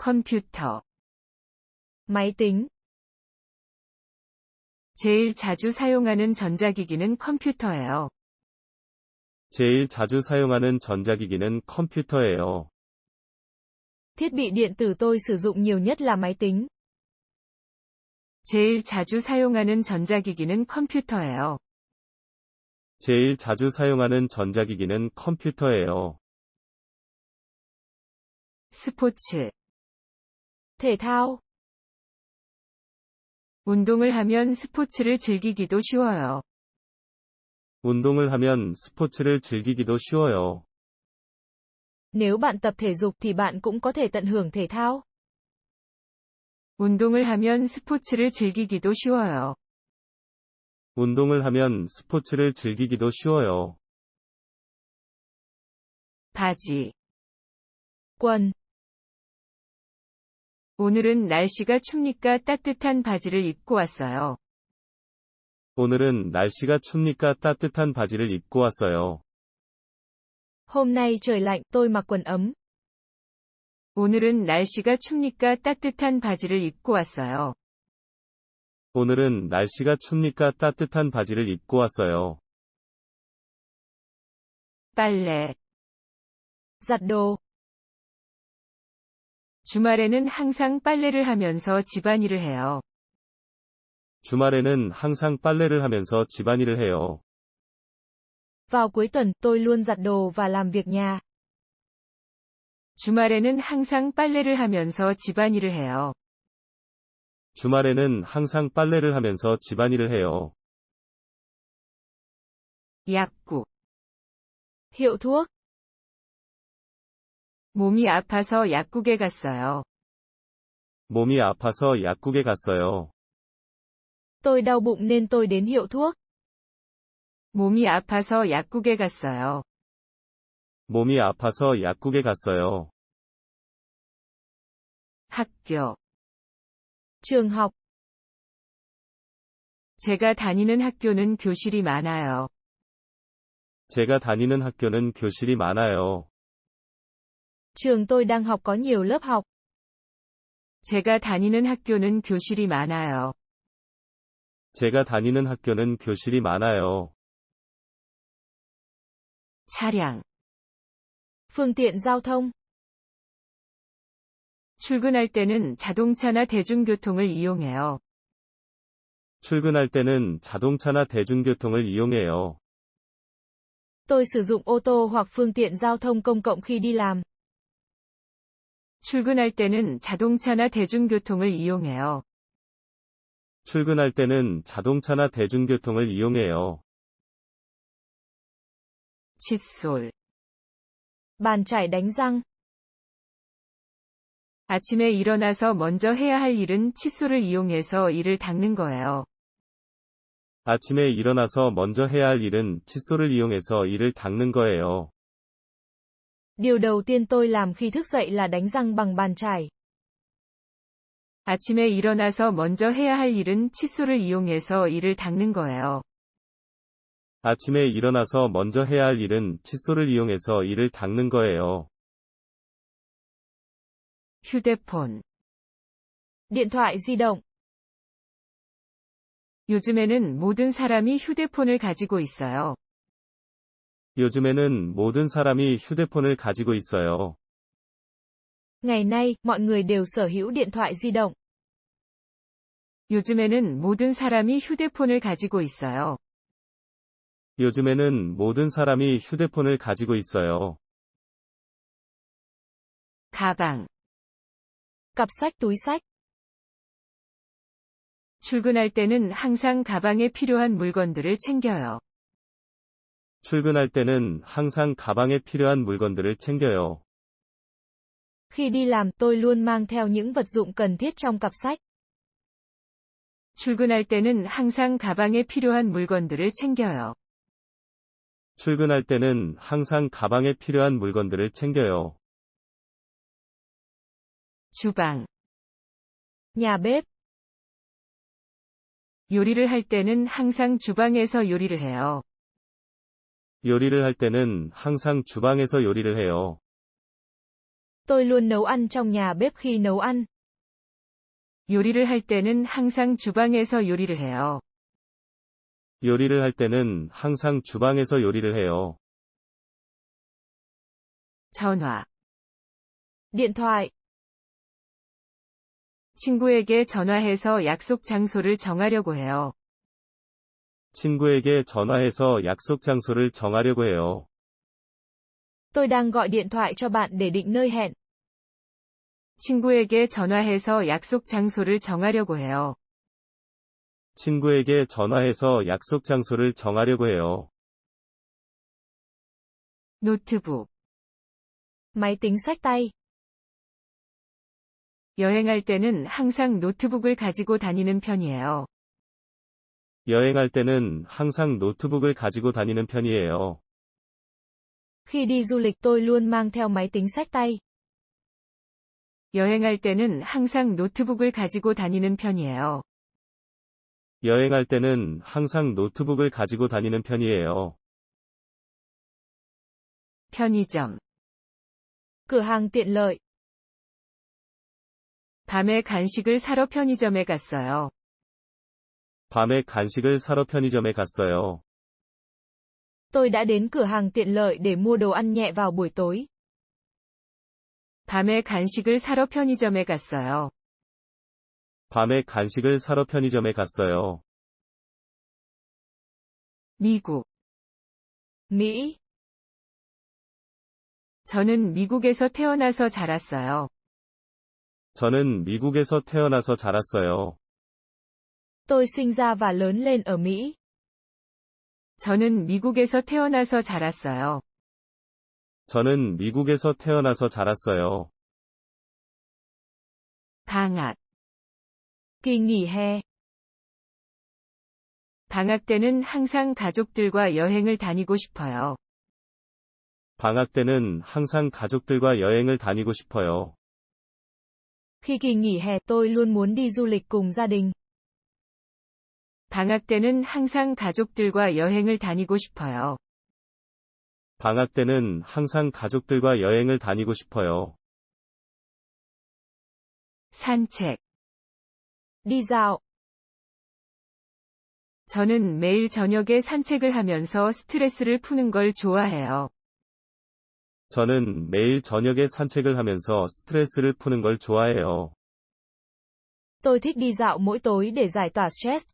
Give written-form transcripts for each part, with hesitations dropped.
컴퓨터. Máy tính. 제일 자주 사용하는 전자기기는 컴퓨터예요. 제일 자주 사용하는 전자기기는 컴퓨터예요. Thiết bị điện tử tôi sử dụng nhiều nhất là máy tính. 제일 자주 사용하는 전자기기는 컴퓨터예요. 제일 자주 사용하는 전자기기는 컴퓨터예요. 스포츠. Thể thao. 운동을 하면 스포츠를 즐기기도 쉬워요. 운동을 하면 스포츠를 즐기기도 쉬워요. Nếu bạn tập thể dục thì bạn cũng có thể tận hưởng thể thao. 운동을 하면 스포츠를 즐기기도 쉬워요. 운동을 하면 스포츠를 즐기기도 쉬워요. 바지. Quần. 오늘은 날씨가 춥니까 따뜻한 바지를 입고 왔어요. 오늘은 날씨가 춥니까 따뜻한 바지를 입고 왔어요. Hôm nay trời lạnh, tôi mặc quần ấm. 오늘은 날씨가 춥니까 따뜻한 바지를 입고 왔어요. 오늘은 날씨가 춥니까 따뜻한 바지를 입고 왔어요. 빨래. Giặt đồ. 주말에는 항상 빨래를 하면서 집안일을 해요. 주말에는 항상 빨래를 하면서 집안일을 해요. Vào cuối tuần, tôi luôn giặt đồ và làm việc nhà. 주말에는 항상 빨래를 하면서 집안일을 해요. 주말에는 항상 빨래를 하면서 집안일을 해요. 약국. Hiệu thuốc. 몸이 아파서 약국에 갔어요. 몸이 아파서 약국에 갔어요. Tôi đau bụng nên tôi đến hiệu thuốc. 몸이 아파서 약국에 갔어요. 몸이 아파서 약국에 갔어요. 학교. Trường học. 제가 다니는 학교는 교실이 많아요. 제가 다니는 학교는 교실이 많아요. Trường tôi đang học có nhiều lớp học. 제가 다니는 학교는 교실이 많아요. 제가 다니는 학교는 교실이 많아요. 차량. Phương tiện giao thông. 출근할 때는 자동차나 대중교통을 이용해요. 출근할 때는 자동차나 대중교통을 이용해요. Tôi sử dụng ô tô hoặc phương tiện giao thông công cộng khi đi làm. 출근할 때는 자동차나 대중교통을 이용해요. 출근할 때는 자동차나 대중교통을 이용해요. 칫솔. Bàn chải đánh răng. 아침에 일어나서 먼저 해야 할 일은 칫솔을 이용해서 이를 닦는 거예요. 아침에 일어나서 먼저 해야 할 일은 칫솔을 이용해서 이를 닦는 거예요. Điều đầu tiên tôi làm khi thức dậy là đánh răng bằng bàn chải. 아침에 일어나서 먼저 해야 할 일은 칫솔을 이용해서 이를 닦는 거예요. 아침에 일어나서 먼저 해야 할 일은 칫솔을 이용해서 이를 닦는 거예요. 휴대폰. Điện thoại di động. 요즘에는 모든 사람이 휴대폰을 가지고 있어요. 요즘에는 모든 사람이 휴대폰을 가지고 있어요. Ngày nay, mọi người đều sở hữu điện thoại di động. 요즘에는 모든 사람이 휴대폰을 가지고 있어요. 요즘에는 모든 사람이 휴대폰을 가지고 있어요. 가방. Cặp sách túi sách. 출근할 때는 항상 가방에 필요한 물건들을 챙겨요. 출근할 때는 항상 가방에 필요한 물건들을 챙겨요. Khi đi làm, tôi luôn mang theo những vật dụng cần thiết trong cặp sách. 출근할 때는 항상 가방에 필요한 물건들을 챙겨요. 출근할 때는 항상 가방에 필요한 물건들을 챙겨요. 주방. Nhà bếp. 요리를 할 때는 항상 주방에서 요리를 해요. 요리를 할 때는 항상 주방에서 요리를 해요. Tôi luôn nấu ăn trong nhà bếp khi nấu ăn. 요리를 할 때는 항상 주방에서 요리를 해요. 요리를 할 때는 항상 주방에서 요리를 해요. 전화. Điện thoại. 친구에게 전화해서 약속 장소를 정하려고 해요. 친구에게 전화해서 약속 장소를 정하려고 해요. Tôi đang gọi điện thoại cho bạn để định nơi hẹn. 친구에게 전화해서 약속 장소를 정하려고 해요. 친구에게 전화해서 약속 장소를 정하려고 해요. 노트북. Máy tính xách tay. 여행할 때는 항상 노트북을 가지고 다니는 편이에요. 여행할 때는 항상 노트북을 가지고 다니는 편이에요. Khi đi du lịch tôi luôn mang theo máy tính xách tay. 여행할 때는 항상 노트북을 가지고 다니는 편이에요. 여행할 때는 항상 노트북을 가지고 다니는 편이에요. 편의점. Cửa hàng tiện lợi. 밤에 간식을 사러 편의점에 갔어요. 밤에 간식을 사러 편의점에 갔어요. Tôi đã đến cửa hàng tiện lợi để mua đồ ăn nhẹ vào buổi tối. 밤에 간식을 사러 편의점에 갔어요. 밤에 간식을 사러 편의점에 갔어요. 미국. Mỹ. 저는 미국에서 태어나서 자랐어요. 저는 미국에서 태어나서 자랐어요. Tôi sinh ra và lớn lên ở Mỹ. 저는 미국에서 태어나서 자랐어요. 저는 미국에서 태어나서 자랐어요. 방학. Kỳ nghỉ hè. 방학 때는 항상 가족들과 여행을 다니고 싶어요. 방학 때는 항상 가족들과 여행을 다니고 싶어요. Khi kỳ nghỉ hè tôi luôn muốn đi du lịch cùng gia đình. 방학 때는 항상 가족들과 여행을 다니고 싶어요. 방학 때는 항상 가족들과 여행을 다니고 싶어요. 산책. Đi dạo. 저는 매일 저녁에 산책을 하면서 스트레스를 푸는 걸 좋아해요. 저는 매일 저녁에 산책을 하면서 스트레스를 푸는 걸 좋아해요. Tôi thích đi dạo mỗi tối để giải tỏa stress.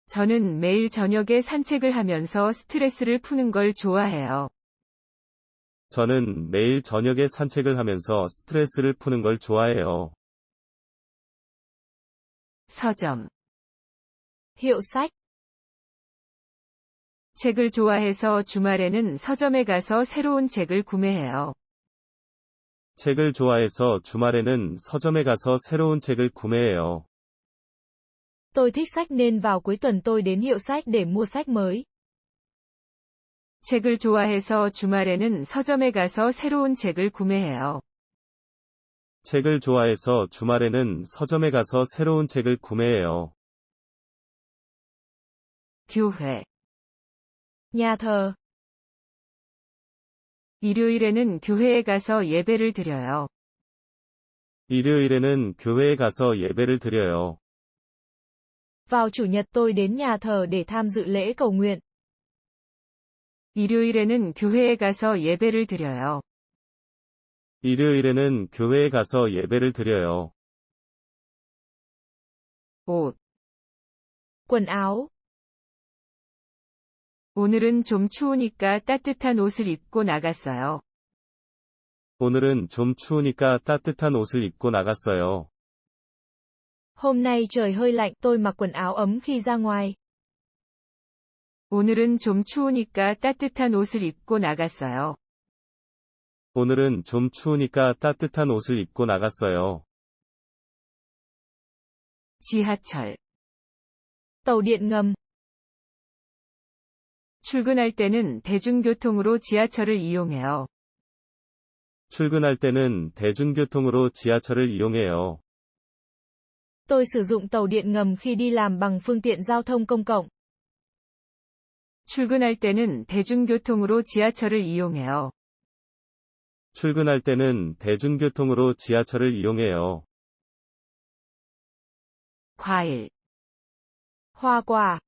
저는 매일 저녁에 산책을 하면서 스트레스를 푸는 걸 좋아해요. 저는 매일 저녁에 산책을 하면서 스트레스를 푸는 걸 좋아해요. 서점. Hiệu sách. 책을 좋아해서 주말에는 서점에 가서 새로운 책을 구매해요. 책을 좋아해서 주말에는 서점에 가서 새로운 책을 구매해요. Tôi thích sách nên vào cuối tuần tôi đến hiệu sách để mua sách mới. 책을 좋아해서 주말에는 서점에 가서 새로운 책을 구매해요. 책을 좋아해서 주말에는 서점에 가서 새로운 책을 구매해요. 교회. Nhà thờ. 일요일에는 교회에 가서 예배를 드려요. 일요일에는 교회에 가서 예배를 드려요. Vào chủ nhật tôi đến nhà thờ để tham dự lễ cầu nguyện. 일요일에는 교회에 가서 예배를 드려요. 일요일에는 교회에 가서 예배를 드려요. 옷. Quần áo. 오늘은 좀 추우니까 따뜻한 옷을 입고 나갔어요. 오늘은 좀 추우니까 따뜻한 옷을 입고 나갔어요. Hôm nay trời hơi lạnh, tôi mặc quần áo ấm khi ra ngoài. 오늘은 좀 추우니까 따뜻한 옷을 입고 나갔어요. 오늘은 좀 추우니까 따뜻한 옷을 입고 나갔어요. 지하철. Tàu điện ngầm. 출근할 때는 대중교통으로 지하철을 이용해요. 출근할 때는 대중교통으로 지하철을 이용해요. Tôi sử dụng tàu điện ngầm khi đi làm bằng phương tiện giao thông công cộng. 출근할 때는 대중교통으로 지하철을 이용해요. 출근할 때는 대중교통으로 지하철을 이용해요. 과일. Hoa quả.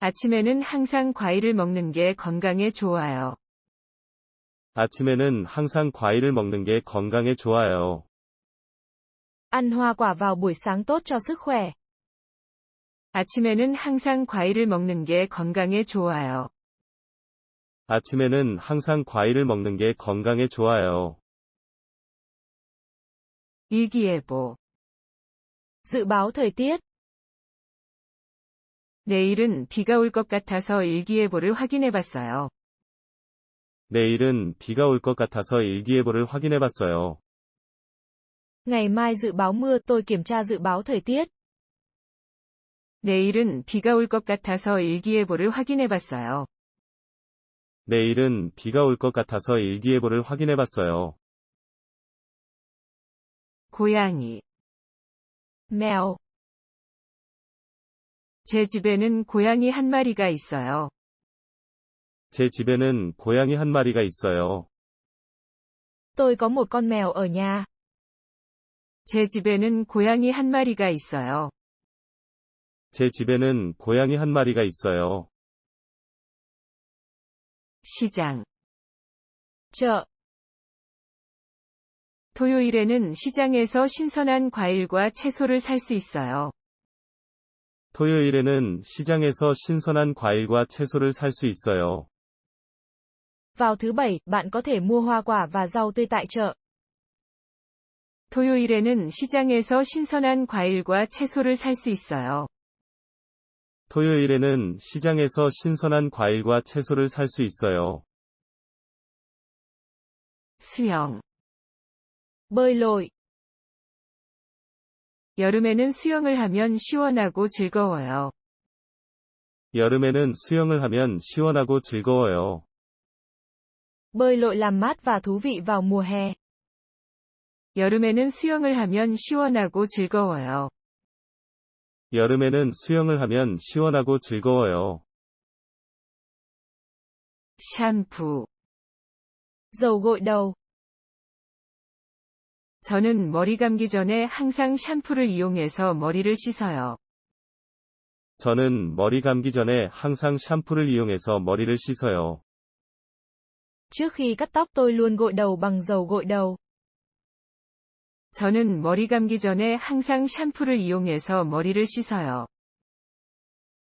아침에는 항상 과일을 먹는 게 건강에 좋아요. 아침에는 항상 과일을 먹는 게 건강에 좋아요. Ăn hoa quả vào buổi sáng tốt cho sức khỏe. 아침에는 항상 과일을 먹는 게 건강에 좋아요. 아침에는 항상 과일을 먹는 게 건강에 좋아요. 일기예보. Dự báo thời tiết. 내일은 비가 올 것 같아서 일기예보를 확인해 봤어요. 내일은 비가 올 것 같아서 일기예보를 확인해 봤어요. Ngày mai dự báo mưa, tôi kiểm tra dự báo thời tiết. 내일은 비가 올 것 같아서 일기예보를 확인해 봤어요. 내일은 비가 올 것 같아서 일기예보를 확인해 봤어요. 고양이. Mèo. 제 집에는 고양이 한 마리가 있어요. 제 집에는 고양이 한 마리가 있어요. Tôi có một con mèo ở nhà. 제 집에는 고양이 한 마리가 있어요. 제 집에는 고양이 한 마리가 있어요. 시장. Chợ. 토요일에는 시장에서 신선한 과일과 채소를 살 수 있어요. 토요일에는 시장에서 신선한 과일과 채소를 살 수 있어요. Vào thứ bảy, bạn có thể mua hoa quả và rau tươi tại chợ. 토요일에는 시장에서 신선한 과일과 채소를 살 수 있어요. 토요일에는 시장에서 신선한 과일과 채소를 살 수 있어요. 수영. Bơi lội. 여름에는 수영을 하면 시원하고 즐거워요. 여름에는 수영을 하면 시원하고 즐거워요. Bơi lội làm mát và thú vị vào mùa hè. 여름에는 수영을 하면 시원하고 즐거워요. 여름에는 수영을 하면 시원하고 즐거워요. 샴푸. Dầu gội đầu. 저는 머리 감기 전에 항상 샴푸를 이용해서 머리를 씻어요. 저는 머리 감기 전에 항상 샴푸를 이용해서 머리를 씻어요. Trước khi cắt tóc tôi luôn gội đầu bằng dầu gội đầu. 저는 머리 감기 전에 항상 샴푸를 이용해서 머리를 씻어요.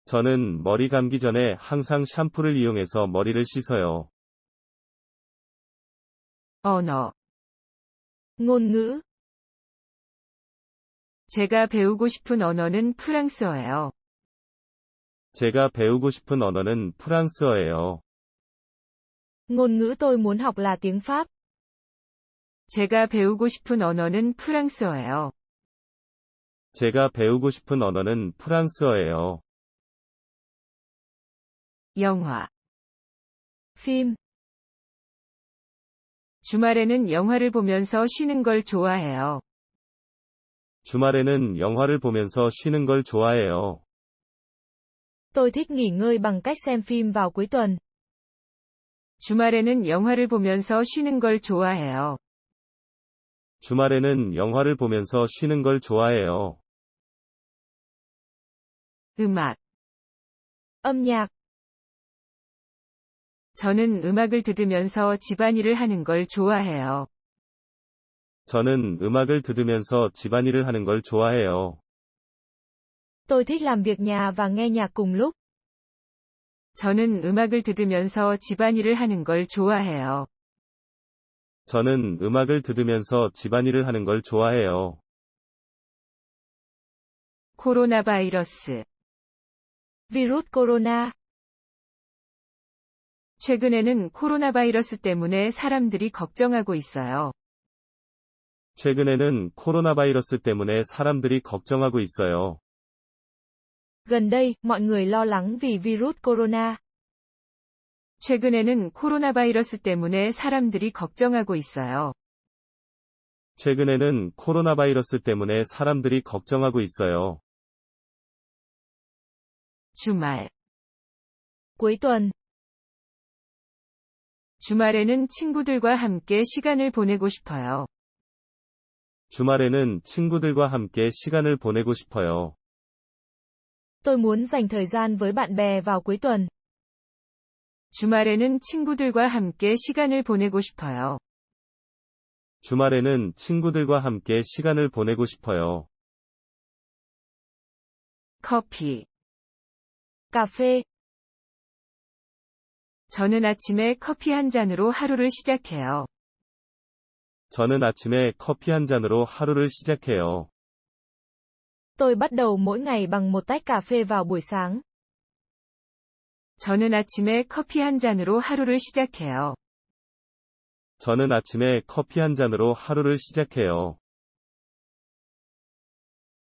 저는 머리 감기 전에 항상 샴푸를 이용해서 머리를 씻어요. 언어. Ngôn ngữ. 제가 배우고 싶은 언어는 프랑스어예요. 제가 배우고 싶은 언어는 프랑스어예요. Ngôn ngữ tôi muốn học là tiếng Pháp. 제가 배우고 싶은 언어는 프랑스어예요. 제가 배우고 싶은 언어는 프랑스어예요. 영화. Phim. 주말에는 영화를 보면서 쉬는 걸 좋아해요. 주말에는 영화를 보면서 쉬는 걸 좋아해요. Tôi thích nghỉ ngơi bằng cách xem phim vào cuối tuần. 주말에는 영화를 보면서 쉬는 걸 좋아해요. 주말에는 영화를 보면서 쉬는 걸 좋아해요. 음악. Âm nhạc. 저는 음악을 들으면서 집안일을 하는 걸 좋아해요. 저는 음악을 들으면서 집안일을 하는 걸 좋아해요. Tôi thích làm việc nhà và nghe nhạc cùng lúc. 저는 음악을 들으면서 집안일을 하는 걸 좋아해요. 저는 음악을 들으면서 집안일을 하는 걸 좋아해요. 코로나 바이러스. Virus corona. 최근에는 코로나 바이러스 때문에 사람들이 걱정하고 있어요. 최근에는 코로나 바이러스 때문에 사람들이 걱정하고 있어요. Gần đây, mọi người lo lắng vì virus corona. 최근에는 코로나 바이러스 때문에 사람들이 걱정하고 있어요. 최근에는 코로나 바이러스 때문에 사람들이 걱정하고 있어요. 주말. Cuối tuần. 주말에는 친구들과 함께 시간을 보내고 싶어요. 주말에는 친구들과 함께 시간을 보내고 싶어요. Tôi muốn dành thời gian với bạn bè vào cuối tuần. 주말에는 친구들과 함께 시간을 보내고 싶어요. 주말에는 친구들과 함께 시간을 보내고 싶어요. 커피. Cà phê. 저는 아침에 커피 한 잔으로 하루를 시작해요. 저는 아침에 커피 한 잔으로 하루를 시작해요. Tôi bắt đầu mỗi ngày bằng một tách cà phê vào buổi sáng. 저는 아침에 커피 한 잔으로 하루를 시작해요. 저는 아침에 커피 한 잔으로 하루를 시작해요.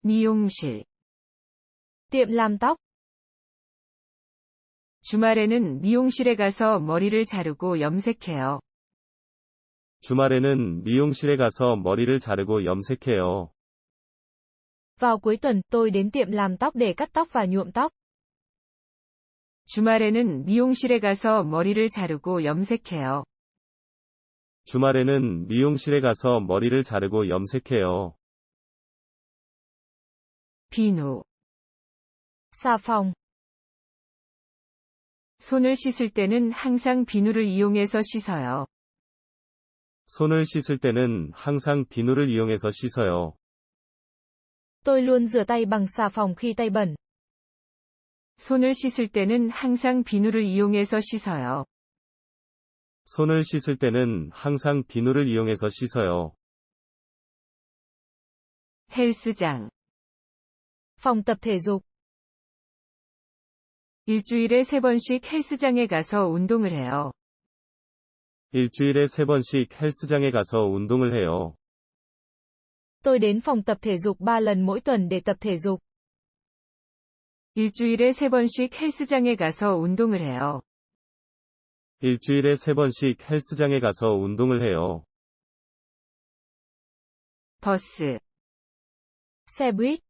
미용실. Tiệm làm tóc. 주말에는 미용실에 가서 머리를 자르고 염색해요. 주말에는 미용실에 가서 머리를 자르고 염색해요. Vào cuối tuần, tôi đến tiệm làm tóc để cắt tóc và nhuộm tóc. 주말에는 미용실에 가서 머리를 자르고 염색해요. 주말에는 미용실에 가서 머리를 자르고 염색해요. 비누. Xà phòng. 손을 씻을 때는 항상 비누를 이용해서 씻어요. 손을 씻을 때는 항상 비누를 이용해서 씻어요. Tôi luôn rửa tay bằng xà phòng khi tay bẩn. 손을 씻을 때는 항상 비누를 이용해서 씻어요. 손을 씻을 때는 항상 비누를 이용해서 씻어요. 헬스장. Phòng tập thể dục. 일주일에 3번씩 헬스장에 가서 운동을 해요. 일주일에 3번씩 헬스장에 가서 운동을 해요. Tôi đến phòng tập thể dục 3 lần mỗi tuần để tập thể dục. 일주일에 3번씩 헬스장에 가서 운동을 해요. 일주일에 3번씩 헬스장에 가서 운동을 해요. 버스. Xe buýt.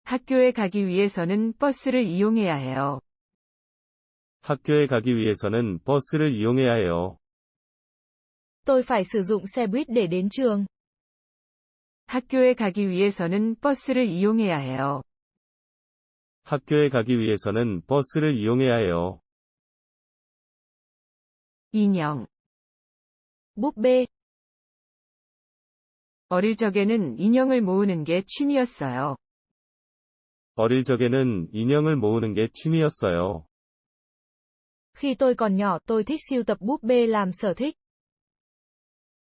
학교에 가기 위해서는 버스를 이용해야 해요. 학교에 가기 위해서는 버스를 이용해야 해요. Tôi phải sử dụng xe buýt để đến trường. 학교에 가기 위해서는 버스를 이용해야 해요. 학교에 가기 위해서는 버스를 이용해야 해요. 인형. Búp bê. 어릴 적에는 인형을 모으는 게 취미였어요. 어릴 적에는 인형을 모으는 게 취미였어요. Khi tôi còn nhỏ tôi thích sưu tập búp bê làm sở thích.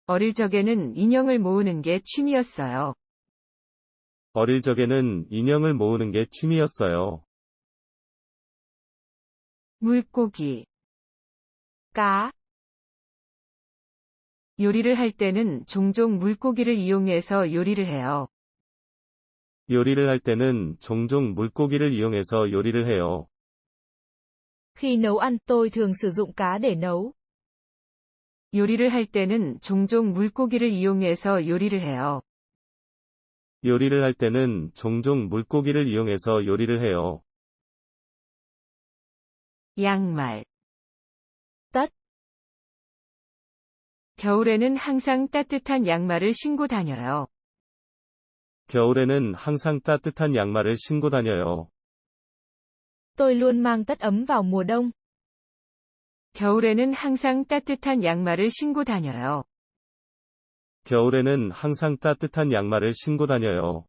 어릴 적에는 인형을 모으는 게 취미였어요. 어릴 적에는 인형을 모으는 게 취미였어요. 물고기. Cá. 요리를 할 때는 종종 물고기를 이용해서 요리를 해요. 요리를 할 때는 종종 물고기를 이용해서 요리를 해요. Khi nấu ăn tôi thường sử dụng cá để nấu. 요리를 할 때는 종종 물고기를 이용해서 요리를 해요. 요리를 할 때는 종종 물고기를 이용해서 요리를 해요. 양말. Tất. 겨울에는 항상 따뜻한 양말을 신고 다녀요. 겨울에는 항상 따뜻한 양말을 신고 다녀요. Tôi luôn mang tất ấm vào mùa đông. 겨울에는 항상 따뜻한 양말을 신고 다녀요. 겨울에는 항상 따뜻한 양말을 신고 다녀요.